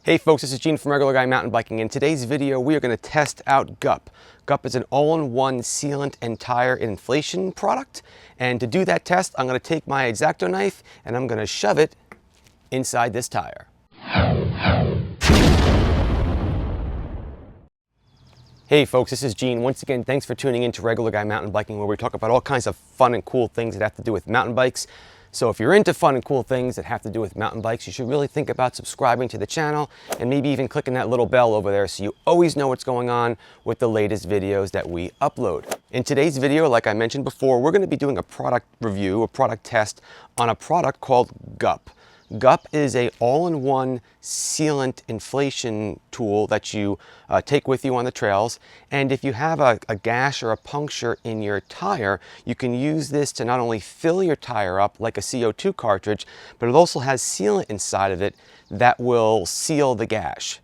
Hey folks, this is Gene from Regular Guy Mountain Biking. In today's video, we are going to test out GUP. GUP is an all-in-one sealant and tire inflation product. And to do that test, I'm going to take my X-Acto knife and I'm going to shove it inside this tire. Hey folks, this is Gene. Once again, thanks for tuning in to Regular Guy Mountain Biking, where we talk about all kinds of fun and cool things that have to do with mountain bikes. So if you're into fun and cool things that have to do with mountain bikes, you should really think about subscribing to the channel and maybe even clicking that little bell over there so you always know what's going on with the latest videos that we upload. In today's video, like I mentioned before, we're going to be doing a product review, a product test on a product called GUP. GUP is a all-in-one sealant inflation tool that you take with you on the trails. And if you have a gash or a puncture in your tire, you can use this to not only fill your tire up like a CO2 cartridge, but it also has sealant inside of it that will seal the gash.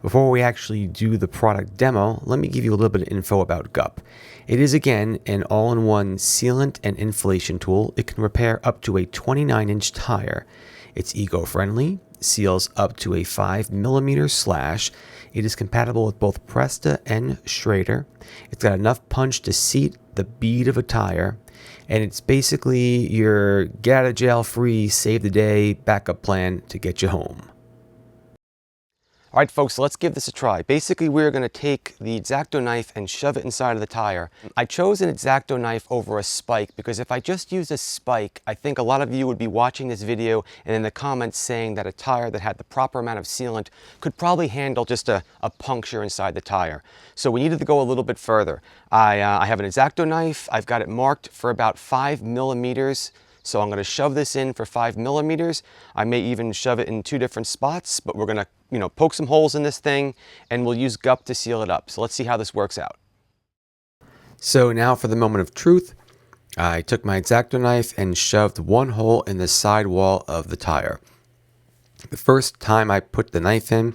Before we actually do the product demo, let me give you a little bit of info about GUP. It is again an all-in-one sealant and inflation tool. It can repair up to a 29-inch tire. It's eco-friendly, seals up to a 5mm slash. It is compatible with both Presta and Schrader. It's got enough punch to seat the bead of a tire. And it's basically your get out of jail free, save the day backup plan to get you home. All right, folks, so let's give this a try. Basically, we're going to take the X-Acto knife and shove it inside of the tire. I chose an X-Acto knife over a spike because if I just used a spike, I think a lot of you would be watching this video and in the comments saying that a tire that had the proper amount of sealant could probably handle just a puncture inside the tire. So we needed to go a little bit further. I have an X-Acto knife. I've got it marked for about 5mm. So I'm going to shove this in for 5mm. I may even shove it in 2 different spots, but we're going to, poke some holes in this thing and we'll use GUP to seal it up. So let's see how this works out. So now for the moment of truth, I took my X-Acto knife and shoved one hole in the side wall of the tire. The first time I put the knife in,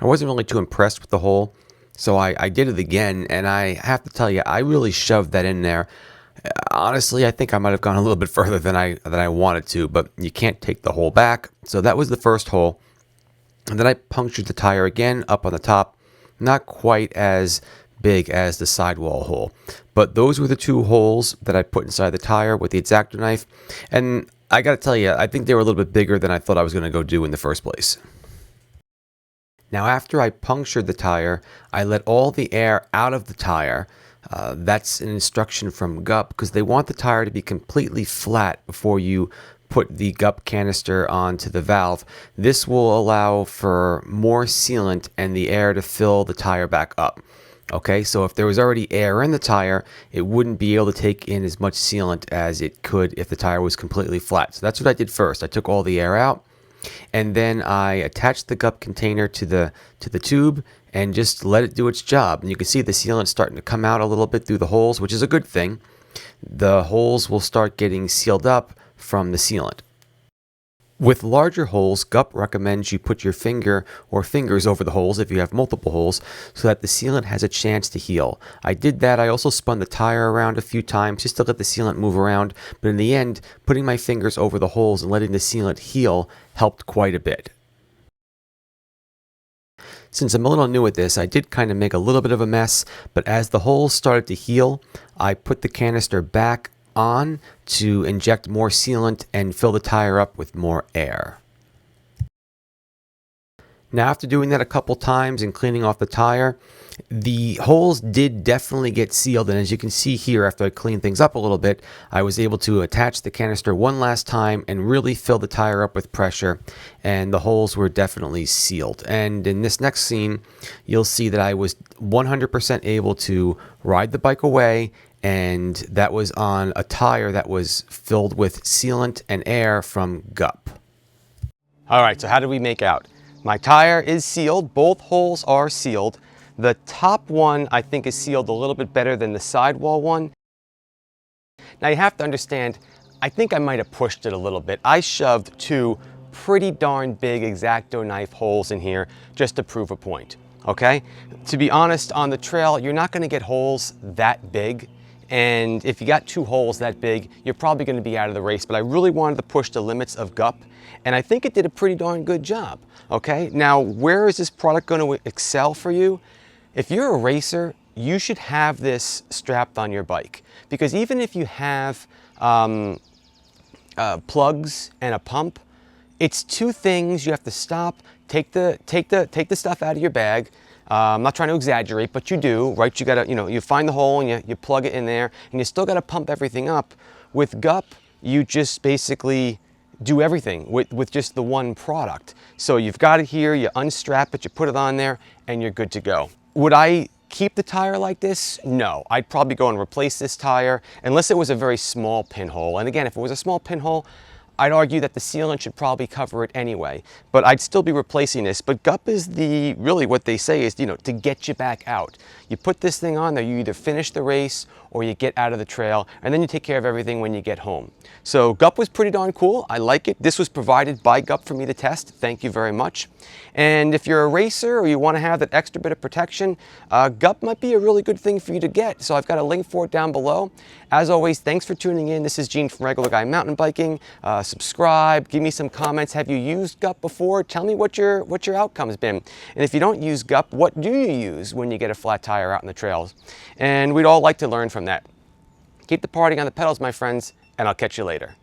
I wasn't really too impressed with the hole. So I did it again, and I have to tell you, I really shoved that in there. Honestly, I think I might have gone a little bit further than I wanted to, but you can't take the hole back. So that was the first hole. And then I punctured the tire again up on the top, not quite as big as the sidewall hole. But those were the 2 holes that I put inside the tire with the X-Acto knife. And I got to tell you, I think they were a little bit bigger than I thought I was going to go do in the first place. Now, after I punctured the tire, I let all the air out of the tire. That's an instruction from GUP because they want the tire to be completely flat before you put the GUP canister onto the valve. This will allow for more sealant and the air to fill the tire back up. Okay, so if there was already air in the tire, it wouldn't be able to take in as much sealant as it could if the tire was completely flat. So that's what I did first. I took all the air out, and then I attached the GUP container to the tube and just let it do its job. And you can see the sealant starting to come out a little bit through the holes, which is a good thing. The holes will start getting sealed up from the sealant. With larger holes, GUP recommends you put your finger or fingers over the holes if you have multiple holes so that the sealant has a chance to heal. I did that. I also spun the tire around a few times just to let the sealant move around. But in the end, putting my fingers over the holes and letting the sealant heal helped quite a bit. Since I'm a little new at this, I did kind of make a little bit of a mess, but as the holes started to heal, I put the canister back on to inject more sealant and fill the tire up with more air. Now, after doing that a couple times and cleaning off the tire, the holes did definitely get sealed, and as you can see here, after I cleaned things up a little bit, I was able to attach the canister one last time and really fill the tire up with pressure, and the holes were definitely sealed. And in this next scene, you'll see that I was 100% able to ride the bike away, and that was on a tire that was filled with sealant and air from GUP. All right, so how did we make out? My tire is sealed. Both holes are sealed. The top one, I think, is sealed a little bit better than the sidewall one. Now, you have to understand, I think I might have pushed it a little bit. I shoved 2 pretty darn big X-Acto knife holes in here just to prove a point, okay? To be honest, on the trail, you're not going to get holes that big. And if you got 2 holes that big, you're probably going to be out of the race. But I really wanted to push the limits of GUP And I think it did a pretty darn good job. Okay, now where is this product going to excel for you? If you're a racer, you should have this strapped on your bike, because even if you have plugs and a pump, it's two things. You have to stop, take the stuff out of your bag. I'm not trying to exaggerate, but you do, right? You gotta, you find the hole and you plug it in there, and you still gotta pump everything up. With GUP, you just basically do everything with just the one product. So you've got it here, you unstrap it, you put it on there, and you're good to go. Would I keep the tire like this? No, I'd probably go and replace this tire unless it was a very small pinhole. And again, if it was a small pinhole, I'd argue that the sealant should probably cover it anyway, but I'd still be replacing this. But GUP is really what they say is, to get you back out. You put this thing on there, you either finish the race or you get out of the trail, and then you take care of everything when you get home. So GUP was pretty darn cool. I like it. This was provided by GUP for me to test. Thank you very much. And if you're a racer or you want to have that extra bit of protection, GUP might be a really good thing for you to get. So I've got a link for it down below. As always, thanks for tuning in. This is Gene from Regular Guy Mountain Biking. Subscribe, give me some comments. Have you used GUP before? Tell me what your outcome's been. And if you don't use GUP, what do you use when you get a flat tire out in the trails? And we'd all like to learn from that. Keep the partying on the pedals, my friends, and I'll catch you later.